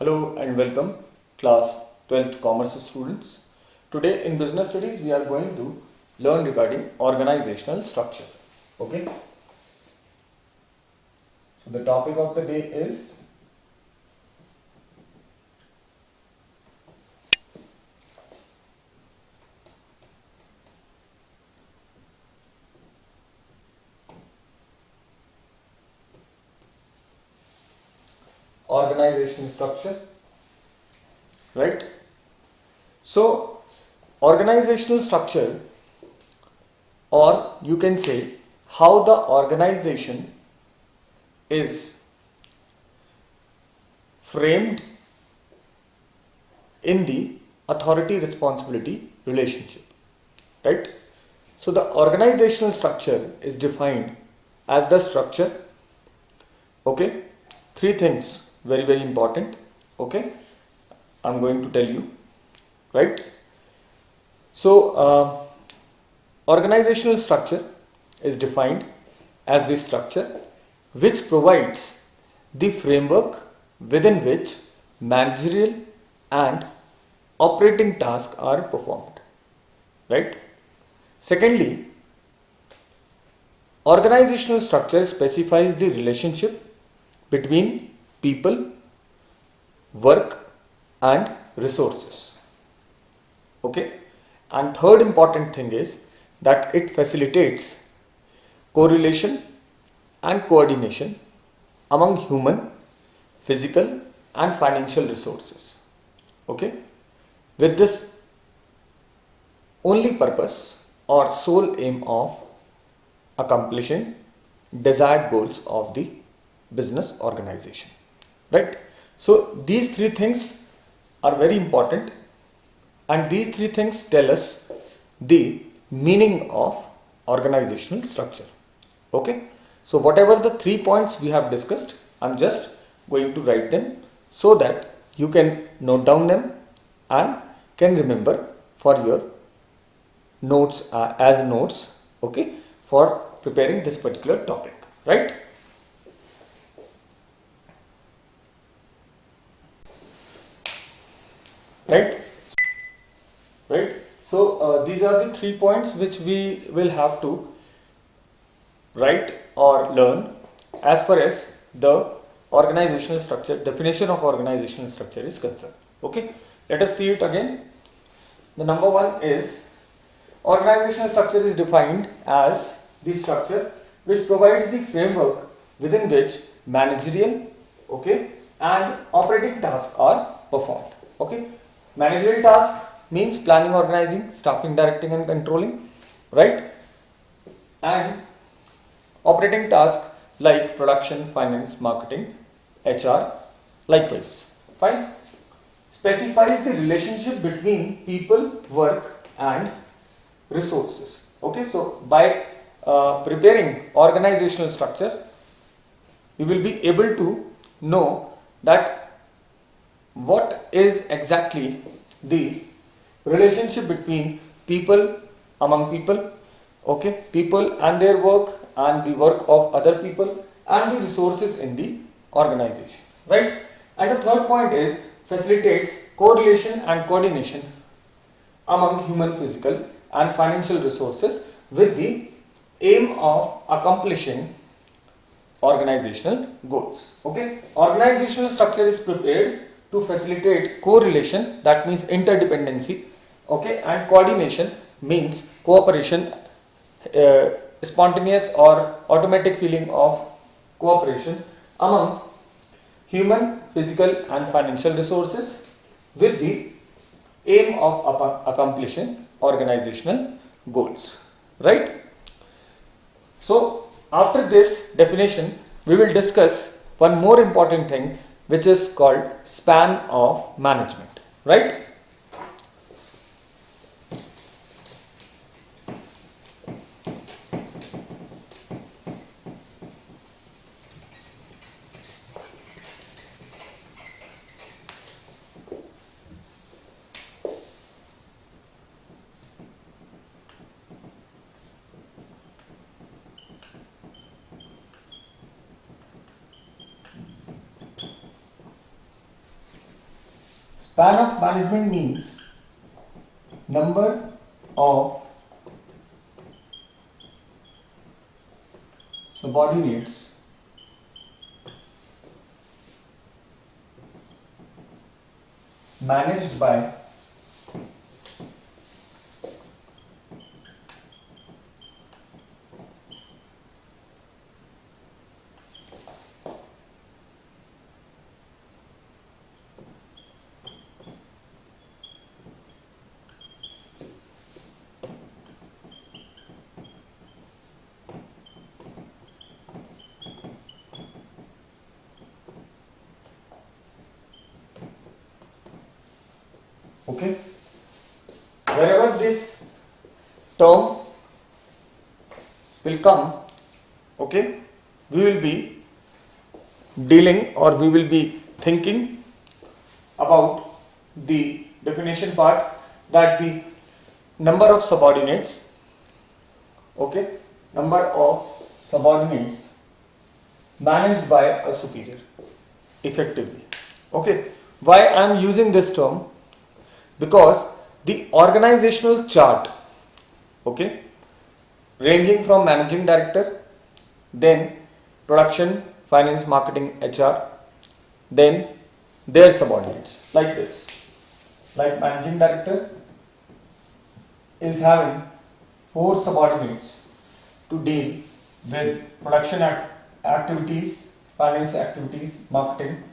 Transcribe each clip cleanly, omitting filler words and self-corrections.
Hello and welcome class 12th commerce students. Today in business studies we are going to learn regarding organizational structure. Okay. So the topic of the day is organizational structure, right? So organizational structure, or you can say how the organization is framed in the authority responsibility relationship, right? So the organizational structure is defined as the structure, okay? Three things very important, okay? I'm going to tell you, right? So organizational structure is defined as the structure which provides the framework within which managerial and operating tasks are performed, right? Secondly, organizational structure specifies the relationship between people, work and resources. Okay, and third important thing is that it facilitates correlation and coordination among human, physical and financial resources. Okay, with this only purpose or sole aim of accomplishing desired goals of the business organization, right? So these three things are very important, and these three things tell us the meaning of organizational structure. Okay, so whatever the 3 points we have discussed, I'm just going to write them so that you can note down them and can remember for your notes, as notes, okay, for preparing this particular topic, right? Right, right. So these are the 3 points which we will have to write or learn as far as the organizational structure, definition of organizational structure is concerned. Okay, let us see it again. The number one is organizational structure is defined as the structure which provides the framework within which managerial, okay, and operating tasks are performed. Okay, managerial task means planning, organizing, staffing, directing and controlling, right? And operating tasks like production, finance, marketing, HR, likewise. Fine. Specifies the relationship between people, work, and resources. Okay, so by preparing organizational structure, we will be able to know that what is exactly the relationship between people, among people, okay, people and their work and the work of other people and the resources in the organization, right? And the third point is facilitates correlation and coordination among human, physical and financial resources with the aim of accomplishing organizational goals. Okay, organizational structure is prepared to facilitate correlation, that means interdependency, okay, and coordination means cooperation, spontaneous or automatic feeling of cooperation among human, physical and financial resources with the aim of accomplishing organizational goals, right? So after this definition we will discuss one more important thing which is called span of management, right? Span of management means number of subordinates managed by okay, wherever this term will come, okay, we will be dealing or we will be thinking about the definition part, that the number of subordinates, okay, number of subordinates managed by a superior effectively. Okay, why I am using this term? Because the organizational chart, okay, ranging from managing director, then production, finance, marketing, HR, then their subordinates, like this. Like managing director is having 4 subordinates to deal with production activities, finance activities, marketing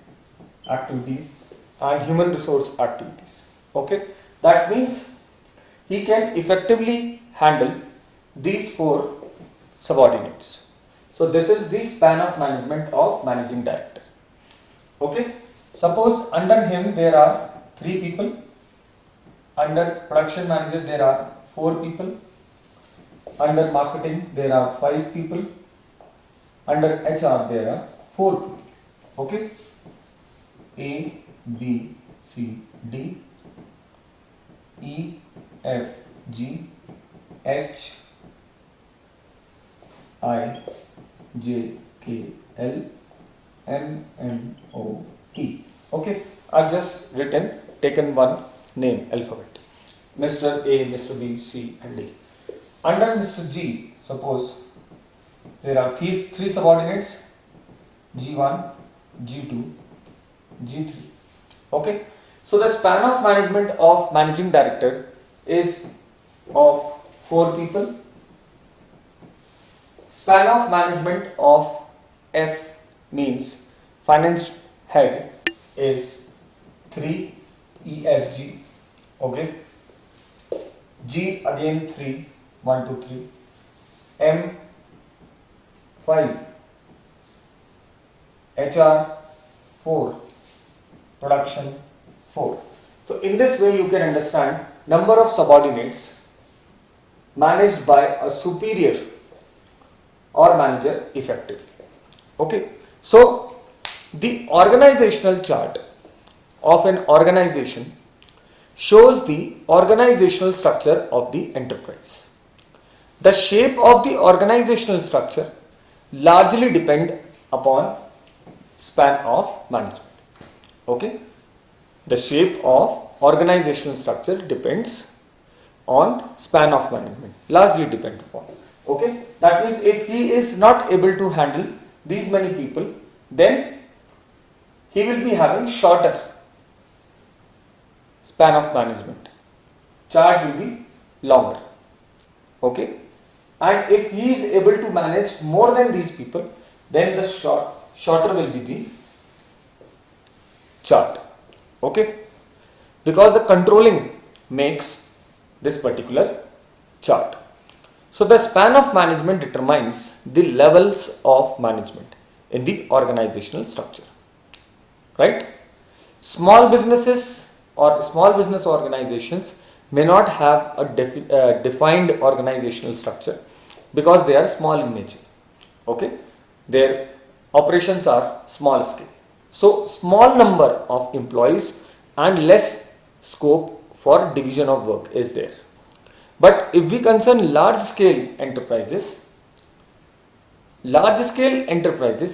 activities, and human resource activities. Okay, that means he can effectively handle these 4 subordinates. So this is the span of management of managing director. Okay, suppose under him there are 3 people, under production manager there are 4 people, under marketing there are 5 people, under HR there are 4 people. Okay, A, B, C, D, E, F, G, H, I, J, K, L, M, N, O, P. Okay, I've just taken one name alphabet. Mr. A, Mr. B, C, and D. Under Mr. G, suppose there are three subordinates, G1, G2, G3. Okay, so the span of management of managing director is of 4 people. Span of management of F means finance head is 3 EFG. Okay, G again 3, 1, 2, 3, M 5, HR 4, production 4. So in this way you can understand number of subordinates managed by a superior or manager effectively. Okay, so the organizational chart of an organization shows the organizational structure of the enterprise. The shape of the organizational structure largely depend upon span of management. Okay, the shape of organizational structure depends on span of management, largely depend upon. Okay, that means if he is not able to handle these many people, then he will be having shorter span of management, chart will be longer. Okay, and if he is able to manage more than these people, then the shorter will be the chart. Okay, because the controlling makes this particular chart. So the span of management determines the levels of management in the organizational structure, right? Small businesses or small business organizations may not have a defined organizational structure because they are small in nature. Okay, their operations are small scale. So small number of employees and less scope for division of work is there. But if we concern large scale enterprises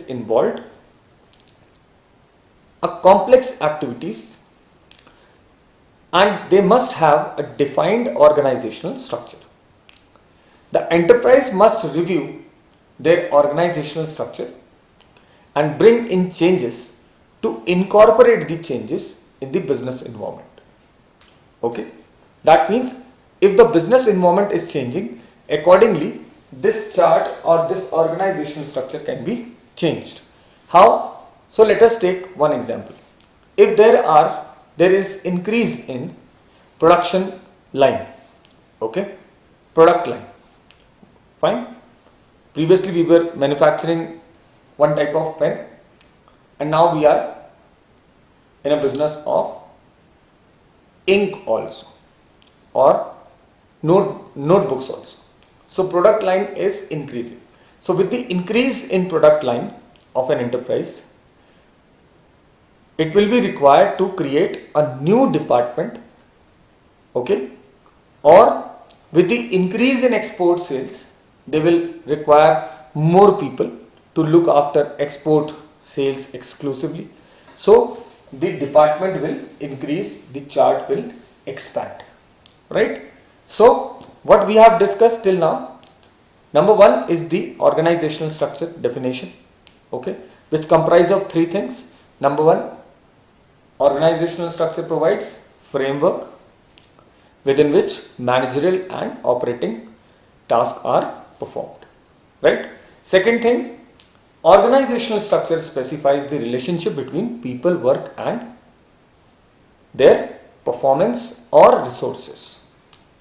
involved a complex activities and they must have a defined organizational structure. The enterprise must review their organizational structure and bring in changes to incorporate the changes in the business environment. Okay, that means if the business environment is changing, accordingly this chart or this organizational structure can be changed. How? So let us take one example. If there is increase in production line, okay, product line, fine. Previously we were manufacturing one type of pen, and now we are in a business of ink also, or notebooks also. So product line is increasing. So with the increase in product line of an enterprise, it will be required to create a new department, okay, or with the increase in export sales, they will require more people to look after export sales exclusively. So the department will increase, the chart will expand, right? So what we have discussed till now, number one is the organizational structure definition, okay, which comprise of three things. Number one, organizational structure provides framework within which managerial and operating tasks are performed, right? Second thing, organizational structure specifies the relationship between people, work and their performance or resources,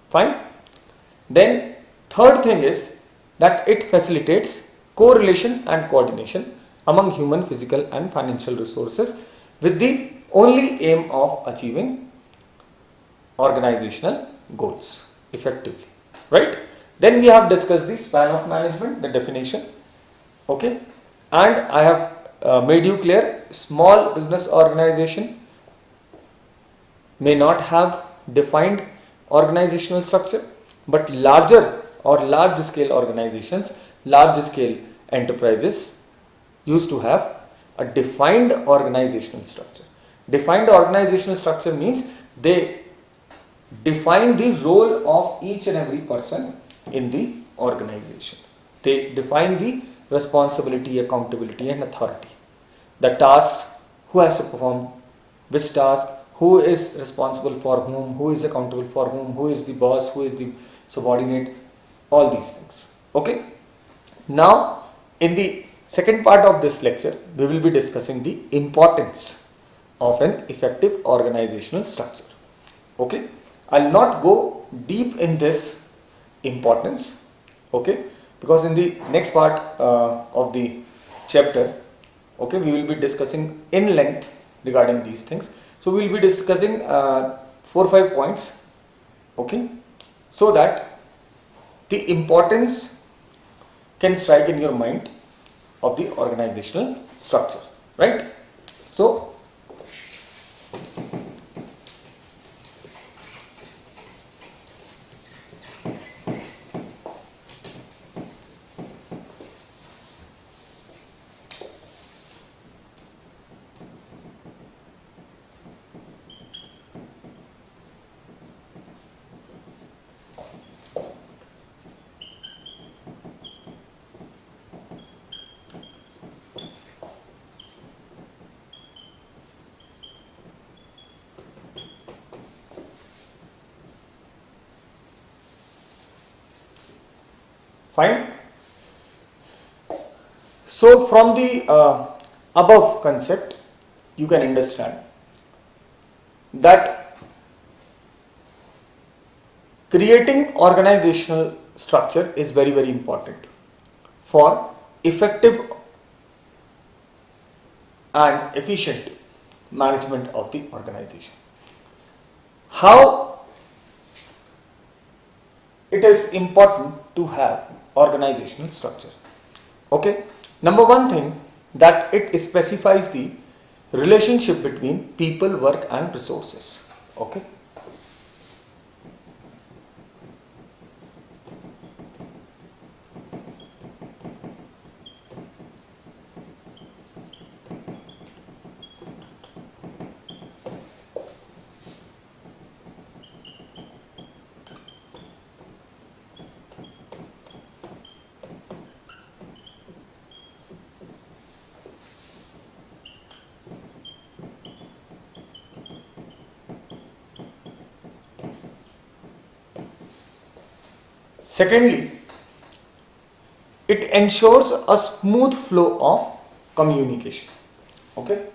fine. Then third thing is that it facilitates correlation and coordination among human, physical and financial resources with the only aim of achieving organizational goals effectively, right? Then we have discussed the span of management, the definition, okay, and I have made you clear, small business organization may not have defined organizational structure, but larger or large scale organizations, large scale enterprises used to have a defined organizational structure. Defined organizational structure means they define the role of each and every person in the organization. They define the responsibility, accountability and authority. The tasks, who has to perform which task, who is responsible for whom, who is accountable for whom, who is the boss, who is the subordinate, all these things. Okay. Now in the second part of this lecture, we will be discussing the importance of an effective organizational structure. Okay. I'll not go deep in this importance, okay, because in the next part of the chapter, okay, we will be discussing in length regarding these things. So we will be discussing 4 or 5 points, okay, so that the importance can strike in your mind of the organizational structure, right? So fine. So from the above concept, you can understand that creating organizational structure is very, very important for effective and efficient management of the organization. How it is important to have organizational structure? Okay, number one thing, that it specifies the relationship between people, work and resources. Okay, Secondly, it ensures a smooth flow of communication. Okay.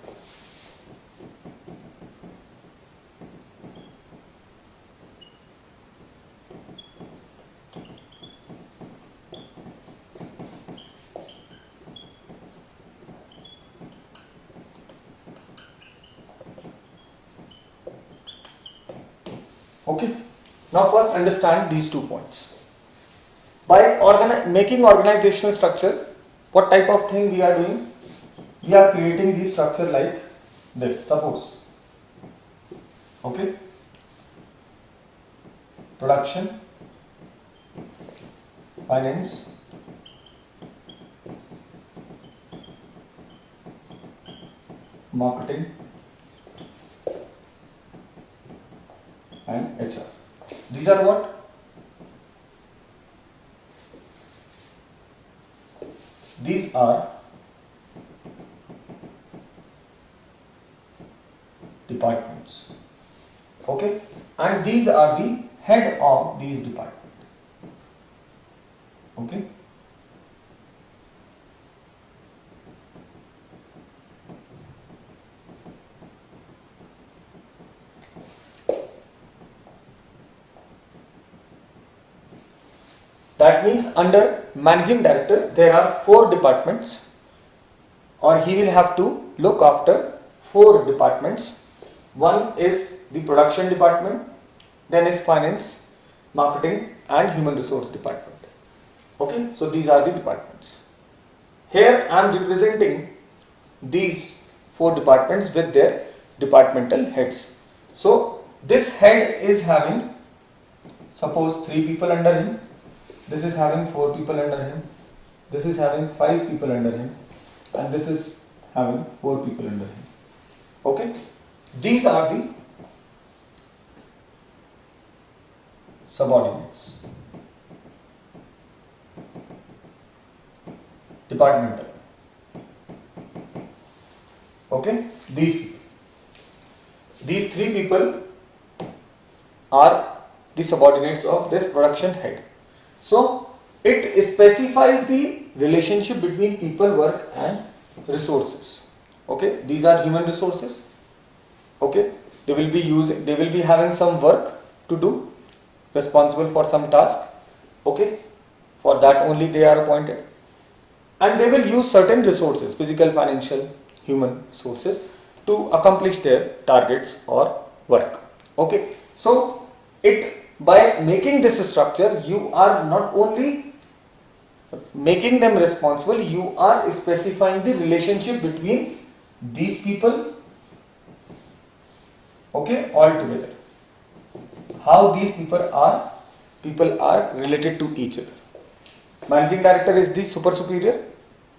Okay. Now first understand these 2 points. By making organizational structure, what type of thing we are doing? We are creating the structure like this, suppose. Okay. Production, finance, marketing, and HR. These are what? These are departments. Okay, and these are the head of these departments. Okay. That means under managing director there are 4 departments, or he will have to look after 4 departments. One is the production department, then is finance, marketing and human resource department. Okay, so these are the departments. Here I am representing these 4 departments with their departmental heads. So this head is having, suppose 3 people under him, this is having 4 people under him, this is having 5 people under him, and this is having 4 people under him. Okay, these are the subordinates, departmental. Okay, these 3 people are the subordinates of this production head. So it specifies the relationship between people, work and resources. Okay, these are human resources. Okay, they will be having some work to do, responsible for some task. Okay, for that only they are appointed, and they will use certain resources, physical, financial, human sources, to accomplish their targets or work. Okay, so by making this structure, you are not only making them responsible, you are specifying the relationship between these people, okay, all together. How these people are related to each other. Managing director is the super superior.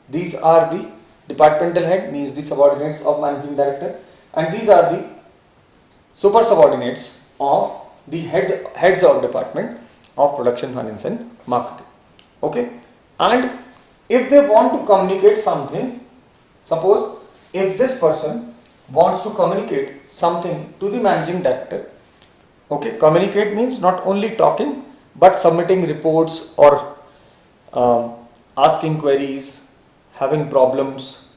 These are the departmental head, means the subordinates of managing director, and these are the super subordinates of the heads of department of production, finance and marketing. Okay, and if they want to communicate something, suppose if this person wants to communicate something to the managing director, okay, communicate means not only talking but submitting reports or asking queries, having problems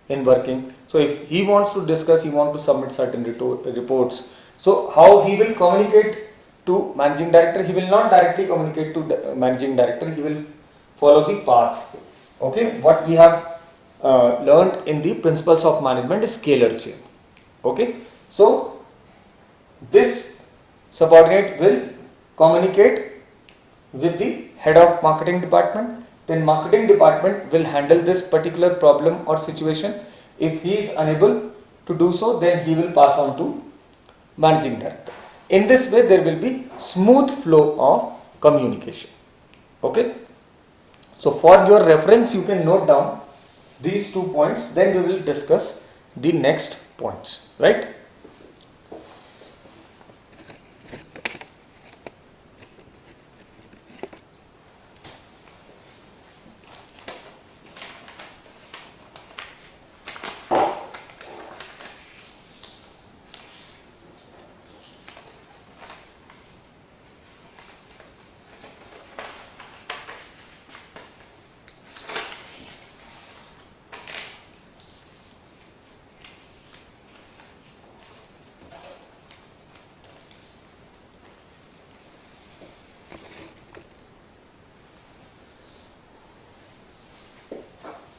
in working. So if he wants to discuss, he wants to submit certain reports. So how he will communicate to managing director? He will not directly communicate to the managing director. He will follow the path. Okay, what we have learned in the principles of management is scalar chain. Okay, so this subordinate will communicate with the head of marketing department. Then marketing department will handle this particular problem or situation. If he is unable to do so, then he will pass on to managing director. In this way, there will be smooth flow of communication. Okay. So for your reference, you can note down these 2 points. Then we will discuss the next points. Right.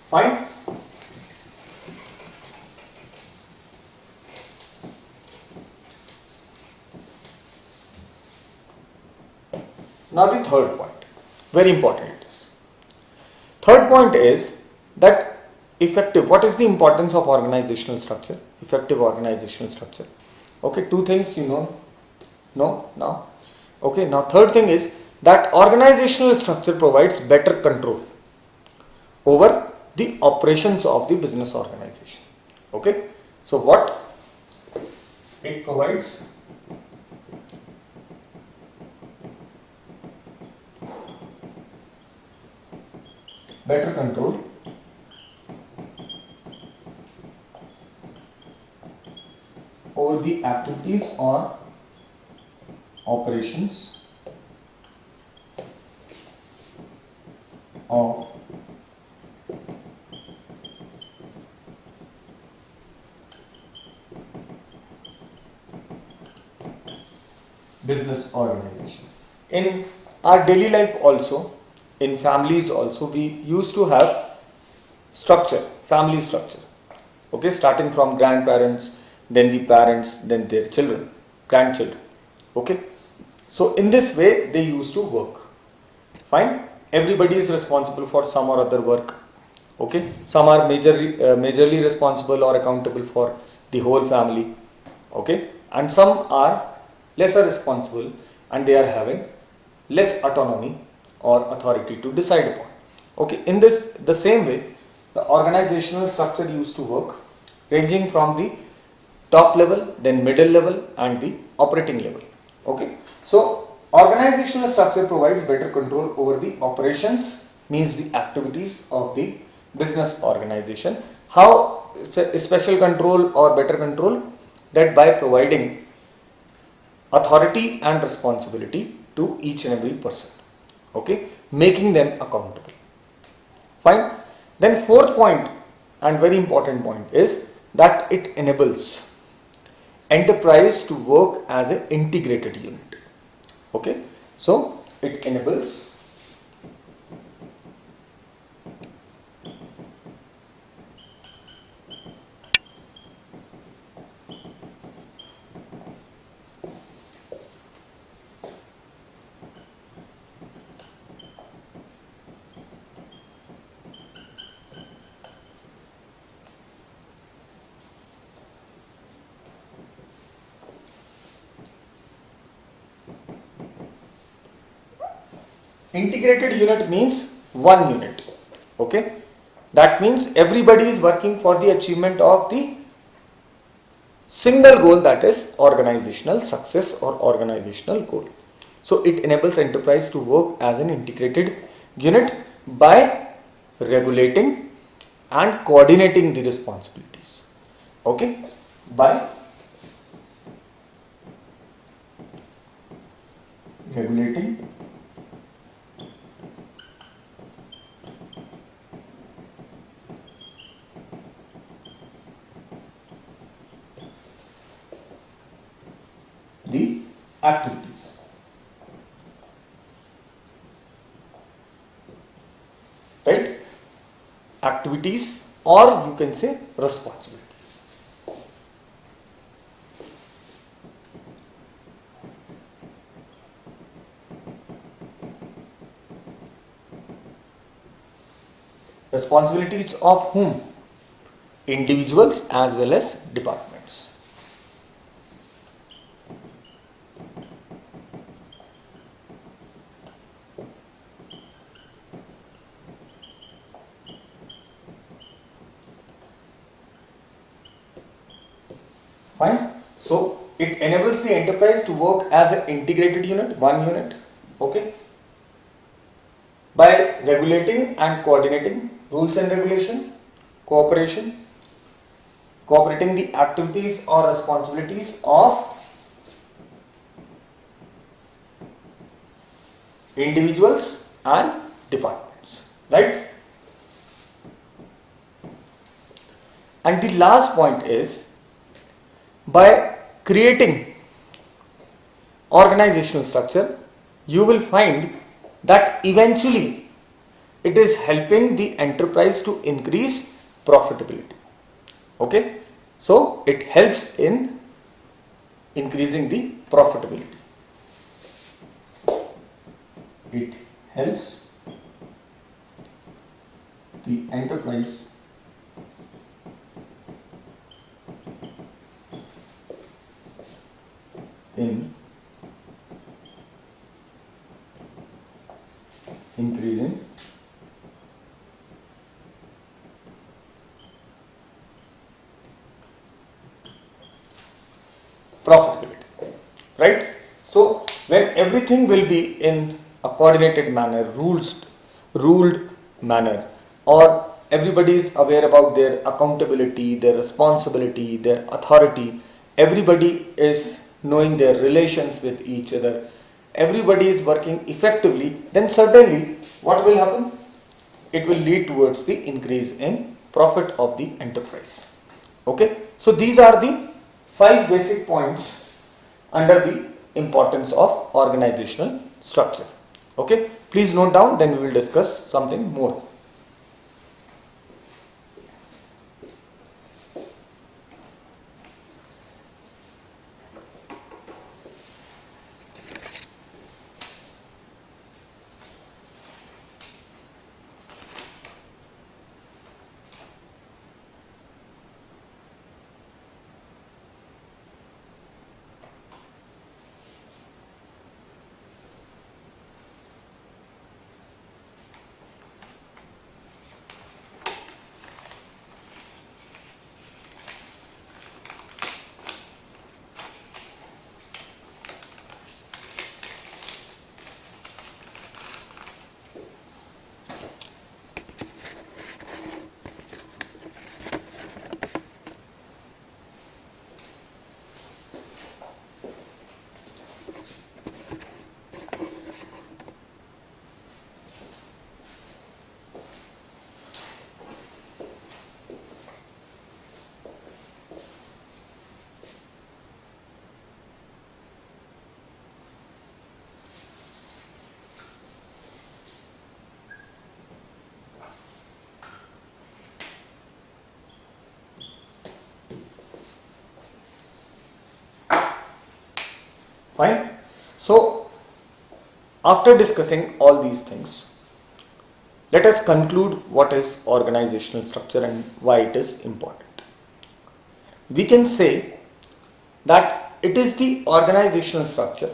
Fine. Now the third point, very important it is. Third point is that effective, what is the importance of organizational structure? Effective organizational structure. Okay, two things you know now. Okay, now third thing is that organizational structure provides better control over the operations of the business organization. Okay, so what it provides? Better control over the activities or operations of business organization. In our daily life also, in families also, we used to have structure, family structure. Okay, starting from grandparents, then the parents, then their children, grandchildren. Okay, so in this way they used to work. Fine, everybody is responsible for some or other work. Okay, some are majorly responsible or accountable for the whole family. Okay, and some are lesser responsible and they are having less autonomy or authority to decide upon. Okay, in this, the same way, the organizational structure used to work, ranging from the top level, then middle level and the operating level. Okay, so organizational structure provides better control over the operations, means the activities of the business organization. How special control or better control? That by providing authority and responsibility to each and every person. Okay, making them accountable. Fine. Then fourth point and very important point is that it enables enterprise to work as an integrated unit. Okay, so it enables integrated unit means one unit. Okay, that means everybody is working for the achievement of the single goal, that is organizational success or organizational goal. So it enables enterprise to work as an integrated unit by regulating and coordinating the responsibilities. Okay, by regulating the activities. Right? Activities, or you can say responsibilities. Responsibilities of whom? Individuals as well as departments. Fine. So it enables the enterprise to work as an integrated unit, one unit. Okay. By regulating and coordinating rules and regulation, cooperation, cooperating the activities or responsibilities of individuals and departments. Right. And the last point is, by creating organizational structure, you will find that eventually it is helping the enterprise to increase profitability. Okay, so it helps in increasing the profitability. It helps the enterprise in increasing profitability, right? So when everything will be in a coordinated manner, ruled manner, or everybody is aware about their accountability, their responsibility, their authority, everybody is knowing their relations with each other, everybody is working effectively, then certainly what will happen? It will lead towards the increase in profit of the enterprise. Okay, so these are the 5 basic points under the importance of organizational structure. Okay, please note down, then we will discuss something more. Fine. So after discussing all these things, let us conclude what is organizational structure and why it is important. We can say that it is the organizational structure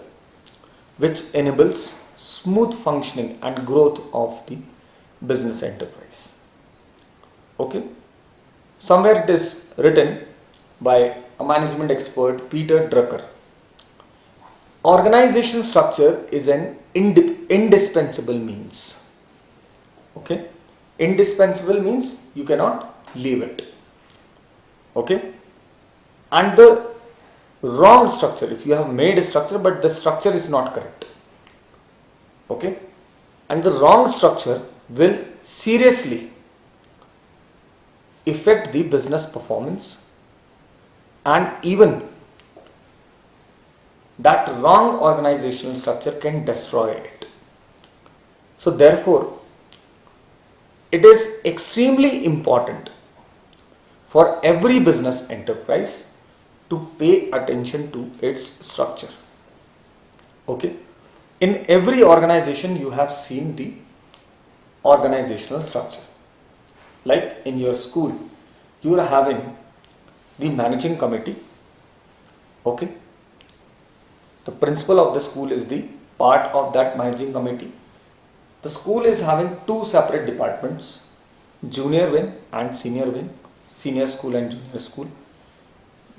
which enables smooth functioning and growth of the business enterprise. Okay, somewhere it is written by a management expert, Peter Drucker. Organizational structure is an indispensable means. Okay, indispensable means you cannot leave it. Okay, and the wrong structure, if you have made a structure but the structure is not correct, okay, and the wrong structure will seriously affect the business performance, and even that wrong organizational structure can destroy it. So therefore, it is extremely important for every business enterprise to pay attention to its structure. Okay, in every organization you have seen the organizational structure. Like in your school, you are having the managing committee. Okay, the principal of the school is the part of that managing committee. The school is having 2 separate departments, junior wing and senior wing, senior school and junior school.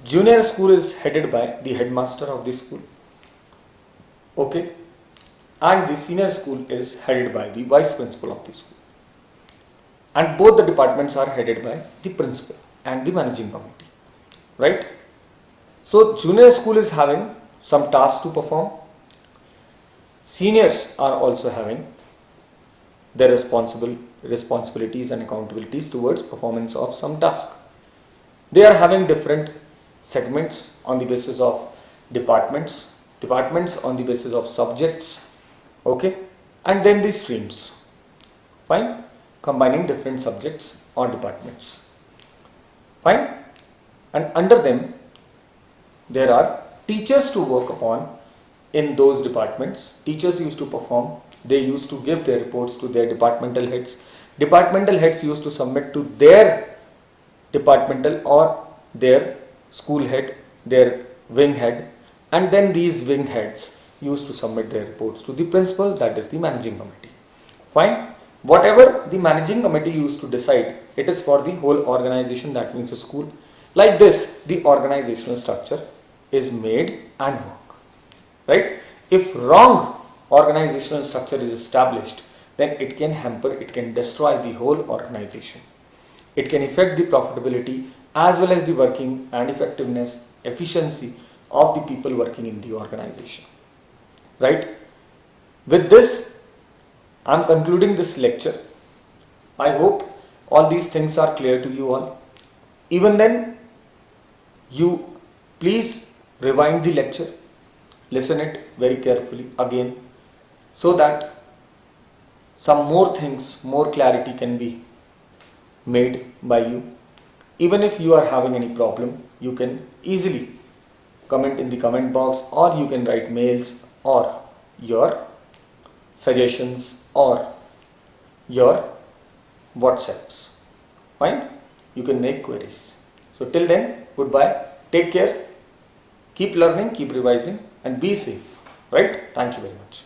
Junior school is headed by the headmaster of the school. Okay, and the senior school is headed by the vice principal of the school. And both the departments are headed by the principal and the managing committee, right? So junior school is having some tasks to perform. Seniors are also having their responsibilities and accountabilities towards performance of some task. They are having different segments on the basis of departments on the basis of subjects, okay, and then the streams. Fine. Combining different subjects or departments. Fine. And under them there are teachers to work upon in those departments. Teachers used to perform, they used to give their reports to their departmental heads. Departmental heads used to submit to their departmental or their school head, their wing head, and then these wing heads used to submit their reports to the principal, that is the managing committee. Fine. Whatever the managing committee used to decide, it is for the whole organization, that means a school. Like this, the organizational structure is made and work. Right? If wrong organizational structure is established, then it can hamper, it can destroy the whole organization. It can affect the profitability as well as the working and effectiveness, efficiency of the people working in the organization. Right? With this, I am concluding this lecture. I hope all these things are clear to you all. Even then, you please rewind the lecture, listen it very carefully again, so that some more things, more clarity can be made by you. Even if you are having any problem, you can easily comment in the comment box, or you can write mails or your suggestions or your WhatsApps. Fine? You can make queries. So till then, goodbye. Take care. Keep learning, keep revising, and be safe. Right? Thank you very much.